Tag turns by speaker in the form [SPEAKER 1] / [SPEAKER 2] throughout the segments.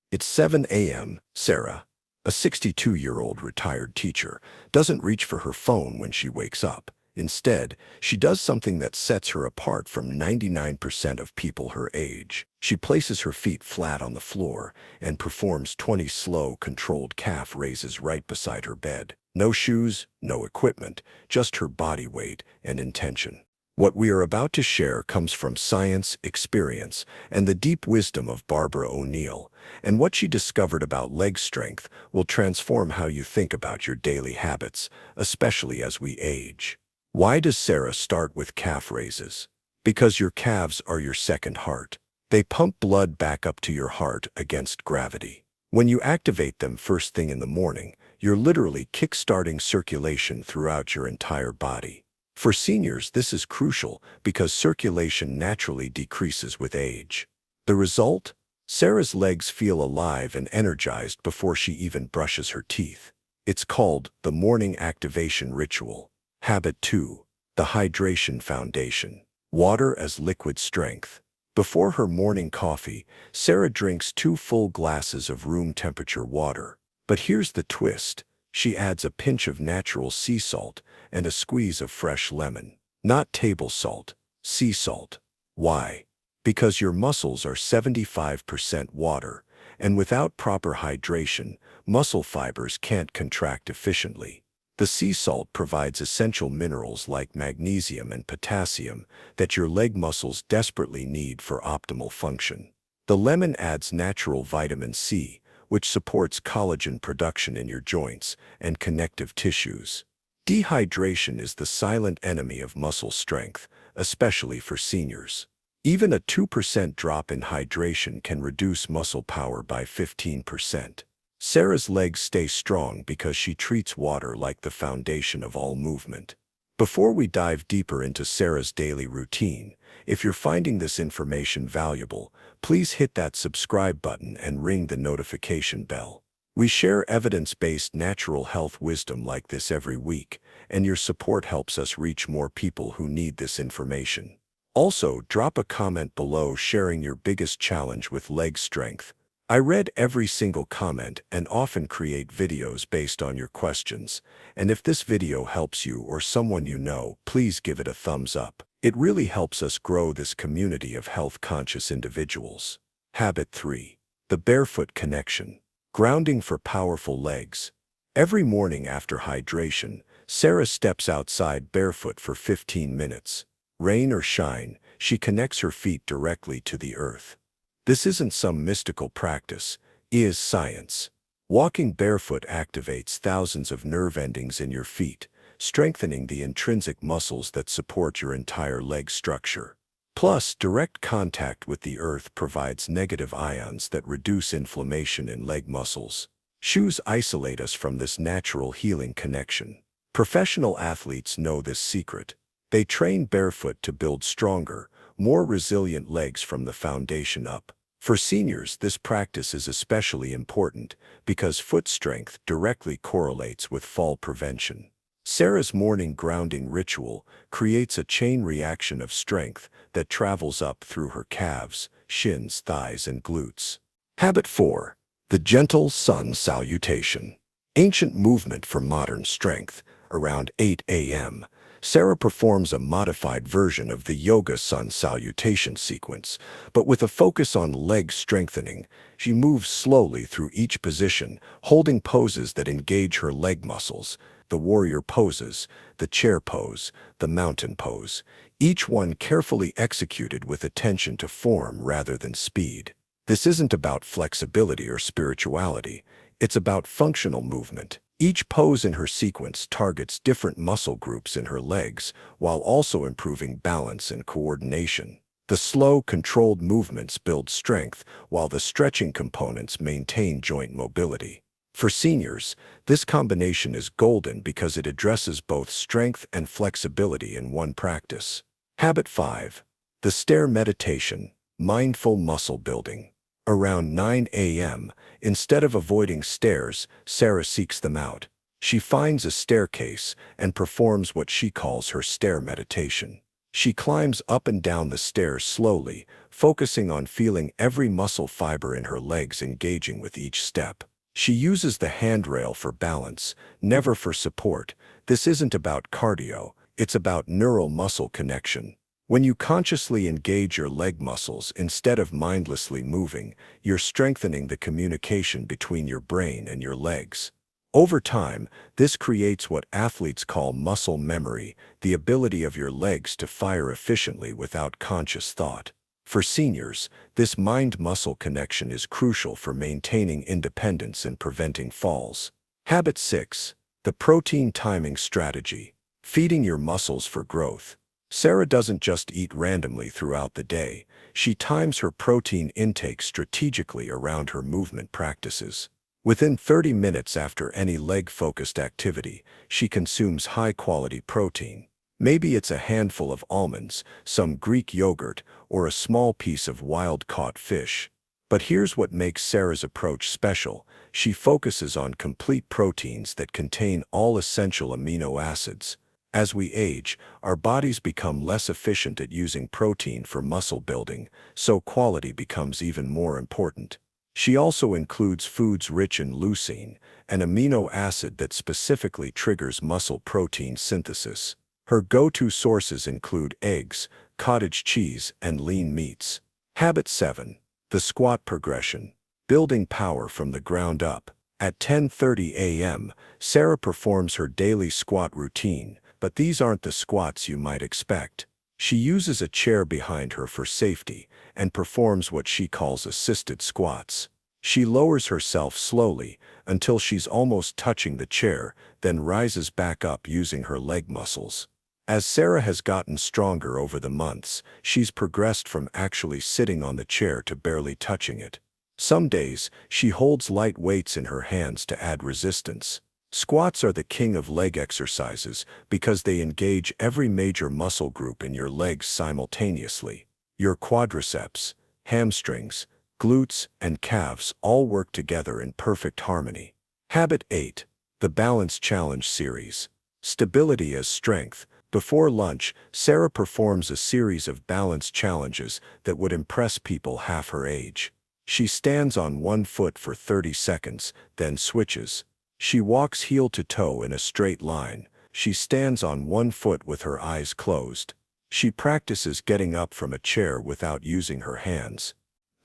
[SPEAKER 1] It's 7 a.m. Sarah, a 62-year-old retired teacher, doesn't reach for her phone when she wakes up. Instead, she does something that sets her apart from 99% of people her age. She places her feet flat on the floor and performs 20 slow, controlled calf raises right beside her bed. No shoes, no equipment, just her body weight and intention. What we are about to share comes from science, experience, and the deep wisdom of Barbara O'Neill, and what she discovered about leg strength will transform how you think about your daily habits, especially as we age. Why does Sarah start with calf raises? Because your calves are your second heart. They pump blood back up to your heart against gravity. When you activate them first thing in the morning, you're literally kick-starting circulation throughout your entire body. For seniors, this is crucial because circulation naturally decreases with age. The result? Sarah's legs feel alive and energized before she even brushes her teeth. It's called the morning activation ritual. Habit 2. The hydration foundation. Water as liquid strength. Before her morning coffee, Sarah drinks 2 full glasses of room temperature water. But here's the twist. She adds a pinch of natural sea salt and a squeeze of fresh lemon. Not table salt, sea salt. Why? Because your muscles are 75% water, and without proper hydration, muscle fibers can't contract efficiently. The sea salt provides essential minerals like magnesium and potassium that your leg muscles desperately need for optimal function. The lemon adds natural vitamin C, which supports collagen production in your joints and connective tissues. Dehydration is the silent enemy of muscle strength, especially for seniors. Even a 2% drop in hydration can reduce muscle power by 15%. Sarah's legs stay strong because she treats water like the foundation of all movement. Before we dive deeper into Sarah's daily routine, if you're finding this information valuable, please hit that subscribe button and ring the notification bell. We share evidence-based natural health wisdom like this every week, and your support helps us reach more people who need this information. Also, drop a comment below sharing your biggest challenge with leg strength. I read every single comment and often create videos based on your questions. And if this video helps you or someone you know, please give it a thumbs up. It really helps us grow this community of health-conscious individuals. Habit 3. The barefoot connection. Grounding for powerful legs. Every morning after hydration, Sarah steps outside barefoot for 15 minutes. Rain or shine, she connects her feet directly to the earth. This isn't some mystical practice, it is science. Walking barefoot activates thousands of nerve endings in your feet, strengthening the intrinsic muscles that support your entire leg structure. Plus, direct contact with the earth provides negative ions that reduce inflammation in leg muscles. Shoes isolate us from this natural healing connection. Professional athletes know this secret. They train barefoot to build stronger, more resilient legs from the foundation up. For seniors, this practice is especially important because foot strength directly correlates with fall prevention. Sarah's morning grounding ritual creates a chain reaction of strength that travels up through her calves, shins, thighs, and glutes. Habit 4. The gentle sun salutation. Ancient movement for modern strength. Around 8 a.m., Sarah performs a modified version of the yoga sun salutation sequence, but with a focus on leg strengthening. She moves slowly through each position, holding poses that engage her leg muscles. The warrior poses, the chair pose, the mountain pose, each one carefully executed with attention to form rather than speed. This isn't about flexibility or spirituality, it's about functional movement. Each pose in her sequence targets different muscle groups in her legs, while also improving balance and coordination. The slow, controlled movements build strength, while the stretching components maintain joint mobility. For seniors, this combination is golden because it addresses both strength and flexibility in one practice. Habit 5. The stair meditation, mindful muscle building. Around 9 a.m., instead of avoiding stairs, Sarah seeks them out. She finds a staircase and performs what she calls her stair meditation. She climbs up and down the stairs slowly, focusing on feeling every muscle fiber in her legs engaging with each step. She uses the handrail for balance, never for support. This isn't about cardio, it's about neural muscle connection. When you consciously engage your leg muscles instead of mindlessly moving, you're strengthening the communication between your brain and your legs. Over time, this creates what athletes call muscle memory, the ability of your legs to fire efficiently without conscious thought. For seniors, this mind-muscle connection is crucial for maintaining independence and preventing falls. Habit 6. The protein timing strategy. Feeding your muscles for growth. Sarah doesn't just eat randomly throughout the day. She times her protein intake strategically around her movement practices. Within 30 minutes after any leg-focused activity, she consumes high-quality protein. Maybe it's a handful of almonds, some Greek yogurt, or a small piece of wild-caught fish. But here's what makes Sarah's approach special. She focuses on complete proteins that contain all essential amino acids. As we age, our bodies become less efficient at using protein for muscle building, so quality becomes even more important. She also includes foods rich in leucine, an amino acid that specifically triggers muscle protein synthesis. Her go-to sources include eggs, cottage cheese, and lean meats. Habit 7. The squat progression. Building power from the ground up. At 10:30 a.m., Sarah performs her daily squat routine, but these aren't the squats you might expect. She uses a chair behind her for safety and performs what she calls assisted squats. She lowers herself slowly until she's almost touching the chair, then rises back up using her leg muscles. As Sarah has gotten stronger over the months, she's progressed from actually sitting on the chair to barely touching it. Some days, she holds light weights in her hands to add resistance. Squats are the king of leg exercises because they engage every major muscle group in your legs simultaneously. Your quadriceps, hamstrings, glutes, and calves all work together in perfect harmony. Habit 8. The Balance Challenge Series. Stability as strength. Before lunch, Sarah performs a series of balance challenges that would impress people half her age. She stands on one foot for 30 seconds, then switches. She walks heel to toe in a straight line. She stands on one foot with her eyes closed. She practices getting up from a chair without using her hands.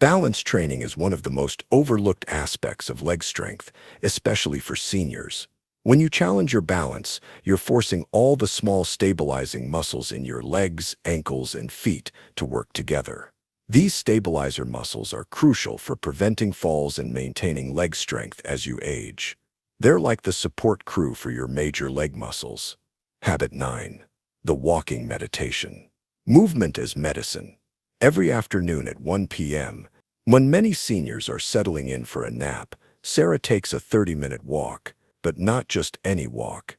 [SPEAKER 1] Balance training is one of the most overlooked aspects of leg strength, especially for seniors. When you challenge your balance, you're forcing all the small stabilizing muscles in your legs, ankles, and feet to work together. These stabilizer muscles are crucial for preventing falls and maintaining leg strength as you age. They're like the support crew for your major leg muscles. Habit 9. The Walking Meditation. Movement as medicine. Every afternoon at 1 p.m., when many seniors are settling in for a nap, Sarah takes a 30-minute walk. But not just any walk.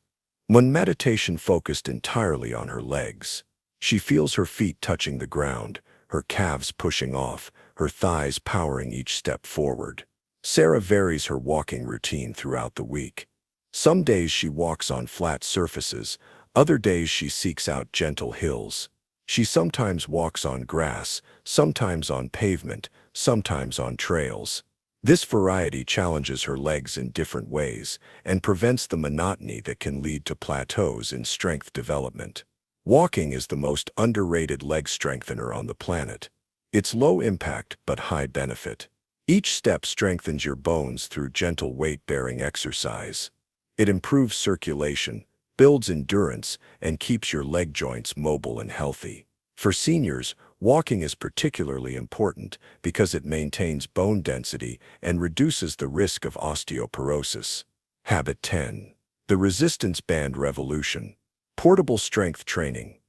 [SPEAKER 1] One meditation focused entirely on her legs. She feels her feet touching the ground, her calves pushing off, her thighs powering each step forward. Sarah varies her walking routine throughout the week. Some days she walks on flat surfaces, other days she seeks out gentle hills. She sometimes walks on grass, sometimes on pavement, sometimes on trails. This variety challenges her legs in different ways and prevents the monotony that can lead to plateaus in strength development. Walking is the most underrated leg strengthener on the planet. It's low impact but high benefit. Each step strengthens your bones through gentle weight-bearing exercise. It improves circulation, builds endurance, and keeps your leg joints mobile and healthy. For seniors, walking is particularly important because it maintains bone density and reduces the risk of osteoporosis. Habit 10. The Resistance Band Revolution. Portable strength training.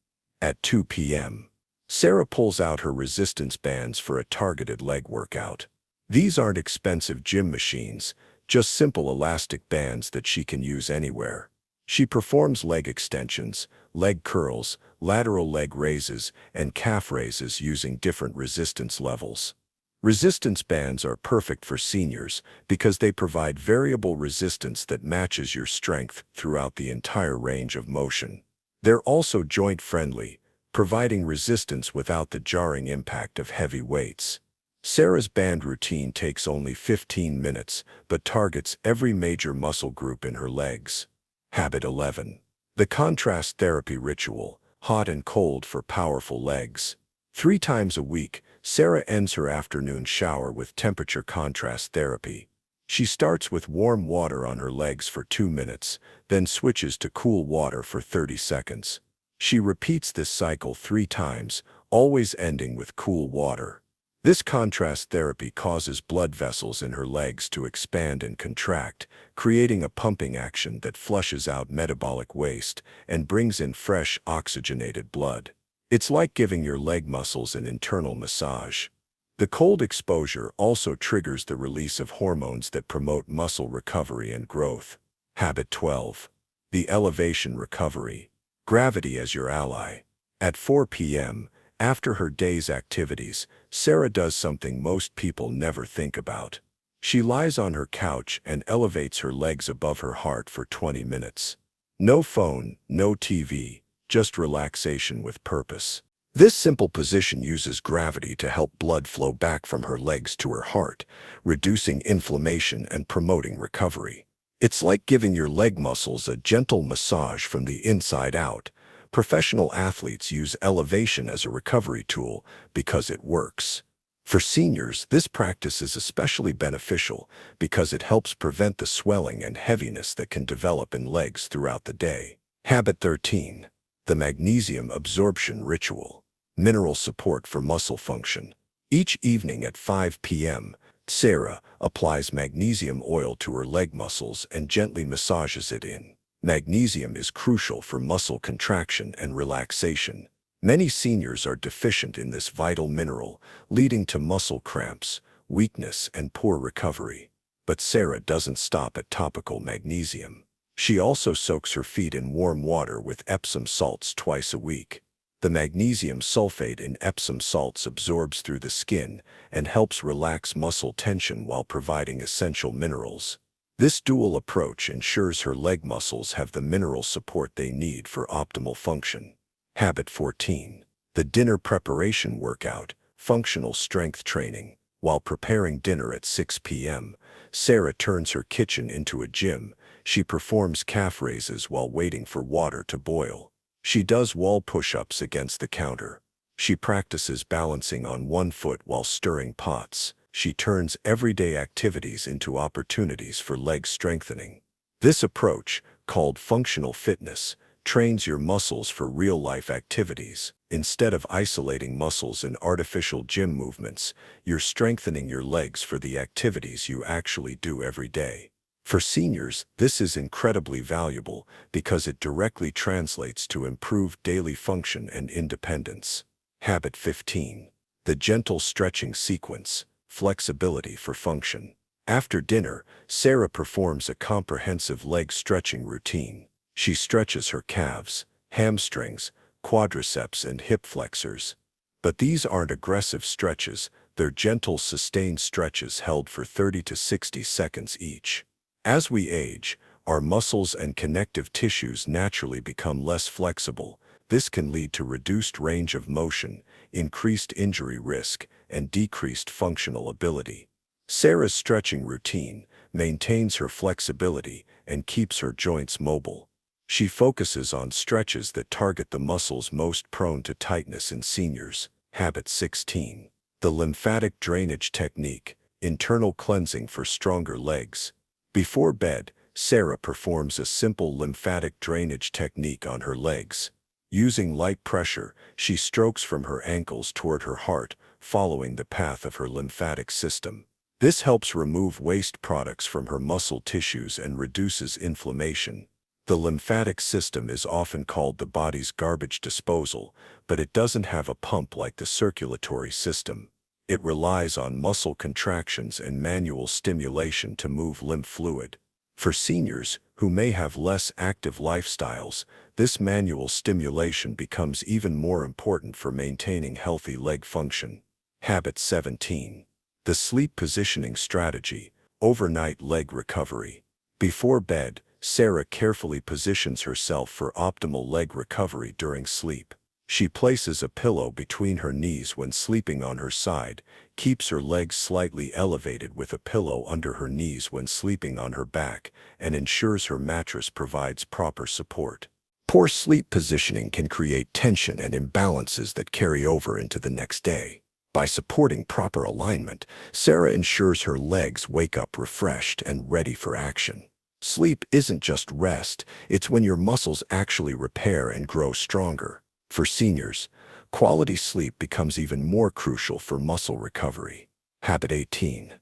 [SPEAKER 1] At 2 p.m., Sarah pulls out her resistance bands for a targeted leg workout. These aren't expensive gym machines, just simple elastic bands that she can use anywhere. She performs leg extensions, leg curls, lateral leg raises, and calf raises using different resistance levels. Resistance bands are perfect for seniors because they provide variable resistance that matches your strength throughout the entire range of motion. They're also joint-friendly, providing resistance without the jarring impact of heavy weights. Sarah's band routine takes only 15 minutes, but targets every major muscle group in her legs. Habit 11. The contrast therapy ritual, hot and cold for powerful legs. 3 times a week, Sarah ends her afternoon shower with temperature contrast therapy. She starts with warm water on her legs for 2 minutes, then switches to cool water for 30 seconds. She repeats this cycle 3 times, always ending with cool water. This contrast therapy causes blood vessels in her legs to expand and contract, creating a pumping action that flushes out metabolic waste and brings in fresh, oxygenated blood. It's like giving your leg muscles an internal massage. The cold exposure also triggers the release of hormones that promote muscle recovery and growth. Habit 12. The elevation recovery. Gravity as your ally. At 4 p.m., after her day's activities, Sarah does something most people never think about. She lies on her couch and elevates her legs above her heart for 20 minutes. No phone, no TV, just relaxation with purpose. This simple position uses gravity to help blood flow back from her legs to her heart, reducing inflammation and promoting recovery. It's like giving your leg muscles a gentle massage from the inside out. Professional athletes use elevation as a recovery tool because it works. For seniors, this practice is especially beneficial because it helps prevent the swelling and heaviness that can develop in legs throughout the day. Habit 13. The magnesium absorption ritual. Mineral support for muscle function. Each evening at 5 p.m., Sarah applies magnesium oil to her leg muscles and gently massages it in. Magnesium is crucial for muscle contraction and relaxation. Many seniors are deficient in this vital mineral, leading to muscle cramps, weakness, and poor recovery. But Sarah doesn't stop at topical magnesium. She also soaks her feet in warm water with Epsom salts twice a week. The magnesium sulfate in Epsom salts absorbs through the skin and helps relax muscle tension while providing essential minerals. This dual approach ensures her leg muscles have the mineral support they need for optimal function. Habit 14. The dinner preparation workout, functional strength training. While preparing dinner at 6 p.m., Sarah turns her kitchen into a gym. She performs calf raises while waiting for water to boil. She does wall push-ups against the counter. She practices balancing on one foot while stirring pots. She turns everyday activities into opportunities for leg strengthening. This approach, called functional fitness, trains your muscles for real-life activities. Instead of isolating muscles in artificial gym movements, you're strengthening your legs for the activities you actually do every day. For seniors, this is incredibly valuable because it directly translates to improved daily function and independence. Habit 15. The gentle stretching sequence. Flexibility for function. After dinner, Sarah performs a comprehensive leg stretching routine. She stretches her calves, hamstrings, quadriceps, and hip flexors. But these aren't aggressive stretches, they're gentle, sustained stretches held for 30 to 60 seconds each. As we age, our muscles and connective tissues naturally become less flexible. This can lead to reduced range of motion, increased injury risk, and decreased functional ability. Sarah's stretching routine maintains her flexibility and keeps her joints mobile. She focuses on stretches that target the muscles most prone to tightness in seniors. Habit 16. The lymphatic drainage technique, internal cleansing for stronger legs. Before bed, Sarah performs a simple lymphatic drainage technique on her legs. Using light pressure, she strokes from her ankles toward her heart, following the path of her lymphatic system. This helps remove waste products from her muscle tissues and reduces inflammation. The lymphatic system is often called the body's garbage disposal, but it doesn't have a pump like the circulatory system. It relies on muscle contractions and manual stimulation to move lymph fluid. For seniors who may have less active lifestyles, this manual stimulation becomes even more important for maintaining healthy leg function. Habit 17. The sleep positioning strategy, overnight leg recovery. Before bed, Sarah carefully positions herself for optimal leg recovery during sleep. She places a pillow between her knees when sleeping on her side, keeps her legs slightly elevated with a pillow under her knees when sleeping on her back, and ensures her mattress provides proper support. Poor sleep positioning can create tension and imbalances that carry over into the next day. By supporting proper alignment, Sarah ensures her legs wake up refreshed and ready for action. Sleep isn't just rest, it's when your muscles actually repair and grow stronger. For seniors, quality sleep becomes even more crucial for muscle recovery. Habit 18.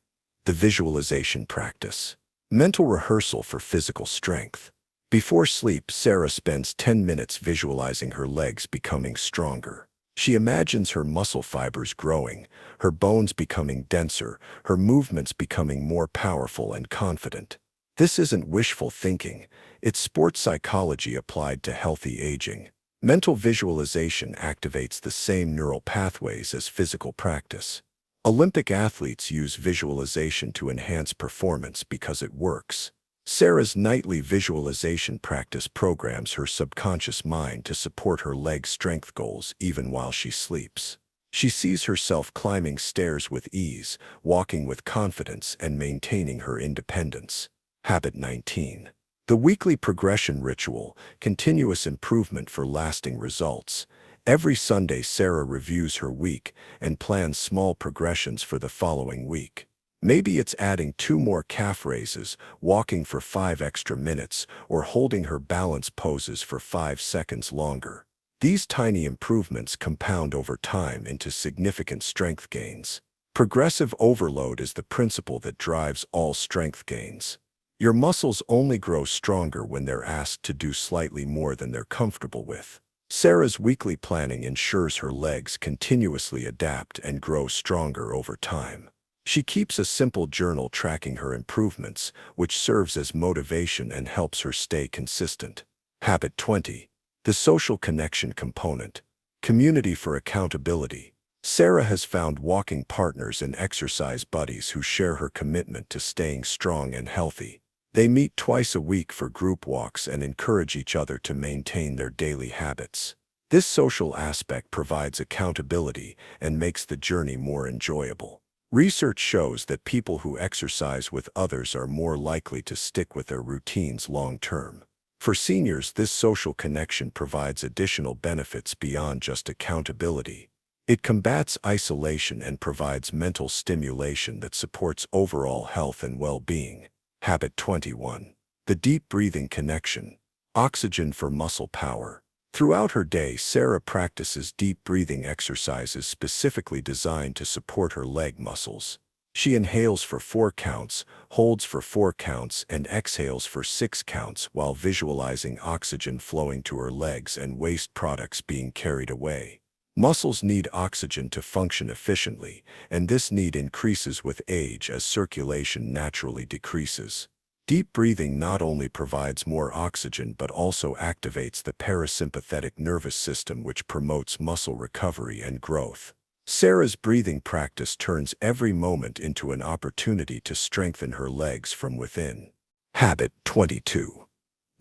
[SPEAKER 1] The visualization practice. Mental rehearsal for physical strength. Before sleep, Sarah spends 10 minutes visualizing her legs becoming stronger. She imagines her muscle fibers growing, her bones becoming denser, her movements becoming more powerful and confident. This isn't wishful thinking, it's sports psychology applied to healthy aging. Mental visualization activates the same neural pathways as physical practice. Olympic athletes use visualization to enhance performance because it works. Sarah's nightly visualization practice programs her subconscious mind to support her leg strength goals even while she sleeps. She sees herself climbing stairs with ease, walking with confidence, and maintaining her independence. Habit 19. The weekly progression ritual, continuous improvement for lasting results. Every Sunday, Sarah reviews her week and plans small progressions for the following week. Maybe it's adding 2 more calf raises, walking for 5 extra minutes, or holding her balance poses for 5 seconds longer. These tiny improvements compound over time into significant strength gains. Progressive overload is the principle that drives all strength gains. Your muscles only grow stronger when they're asked to do slightly more than they're comfortable with. Sarah's weekly planning ensures her legs continuously adapt and grow stronger over time. She keeps a simple journal tracking her improvements, which serves as motivation and helps her stay consistent. Habit 20. The social connection component. Community for accountability. Sarah has found walking partners and exercise buddies who share her commitment to staying strong and healthy. They meet twice a week for group walks and encourage each other to maintain their daily habits. This social aspect provides accountability and makes the journey more enjoyable. Research shows that people who exercise with others are more likely to stick with their routines long term. For seniors, this social connection provides additional benefits beyond just accountability. It combats isolation and provides mental stimulation that supports overall health and well-being. Habit 21. The deep breathing connection. Oxygen for muscle power. Throughout her day, Sarah practices deep breathing exercises specifically designed to support her leg muscles. She inhales for 4 counts, holds for 4 counts, and exhales for 6 counts while visualizing oxygen flowing to her legs and waste products being carried away. Muscles need oxygen to function efficiently, and this need increases with age as circulation naturally decreases. Deep breathing not only provides more oxygen but also activates the parasympathetic nervous system, which promotes muscle recovery and growth. Sarah's breathing practice turns every moment into an opportunity to strengthen her legs from within. Habit 22.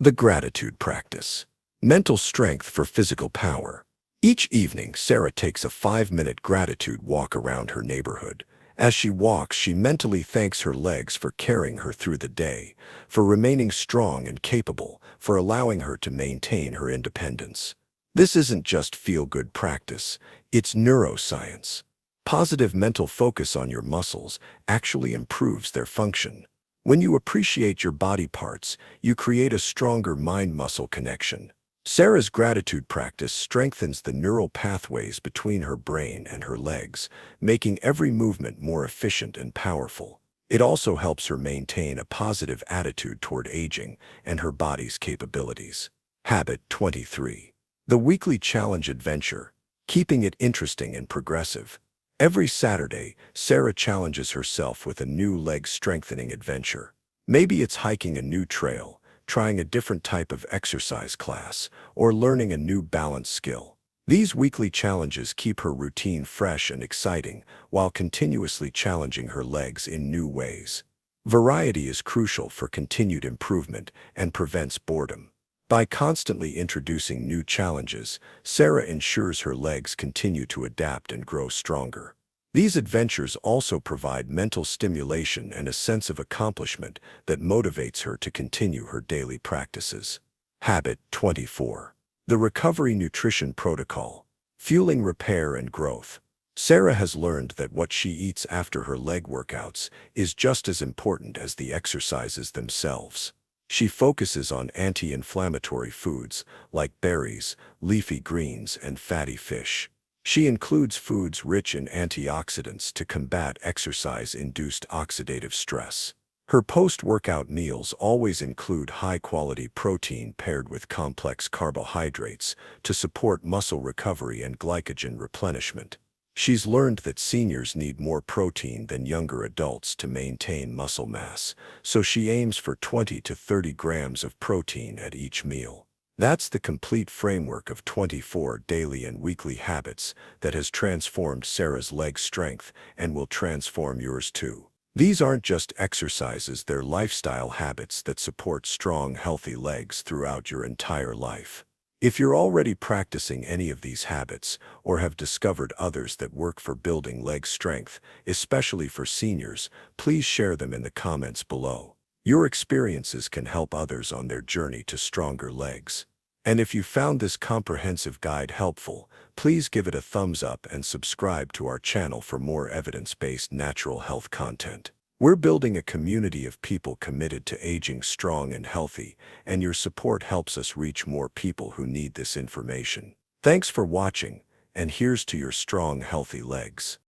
[SPEAKER 1] The gratitude practice. Mental strength for physical power. Each evening, Sarah takes a 5-minute gratitude walk around her neighborhood. As she walks, she mentally thanks her legs for carrying her through the day, for remaining strong and capable, for allowing her to maintain her independence. This isn't just feel-good practice, it's neuroscience. Positive mental focus on your muscles actually improves their function. When you appreciate your body parts, you create a stronger mind-muscle connection. Sarah's gratitude practice strengthens the neural pathways between her brain and her legs, making every movement more efficient and powerful. It also helps her maintain a positive attitude toward aging and her body's capabilities. Habit 23. The weekly challenge adventure. Keeping it interesting and progressive. Every Saturday, Sarah challenges herself with a new leg-strengthening adventure. Maybe it's hiking a new trail, trying a different type of exercise class, or learning a new balance skill. These weekly challenges keep her routine fresh and exciting while continuously challenging her legs in new ways. Variety is crucial for continued improvement and prevents boredom. By constantly introducing new challenges, Sarah ensures her legs continue to adapt and grow stronger. These adventures also provide mental stimulation and a sense of accomplishment that motivates her to continue her daily practices. Habit 24. The Recovery Nutrition Protocol. Fueling repair and growth. Sarah has learned that what she eats after her leg workouts is just as important as the exercises themselves. She focuses on anti-inflammatory foods like berries, leafy greens, and fatty fish. She includes foods rich in antioxidants to combat exercise-induced oxidative stress. Her post-workout meals always include high-quality protein paired with complex carbohydrates to support muscle recovery and glycogen replenishment. She's learned that seniors need more protein than younger adults to maintain muscle mass, so she aims for 20 to 30 grams of protein at each meal. That's the complete framework of 24 daily and weekly habits that has transformed Sarah's leg strength and will transform yours too. These aren't just exercises, they're lifestyle habits that support strong, healthy legs throughout your entire life. If you're already practicing any of these habits or have discovered others that work for building leg strength, especially for seniors, please share them in the comments below. Your experiences can help others on their journey to stronger legs. And if you found this comprehensive guide helpful, please give it a thumbs up and subscribe to our channel for more evidence-based natural health content. We're building a community of people committed to aging strong and healthy, and your support helps us reach more people who need this information. Thanks for watching, and here's to your strong, healthy legs.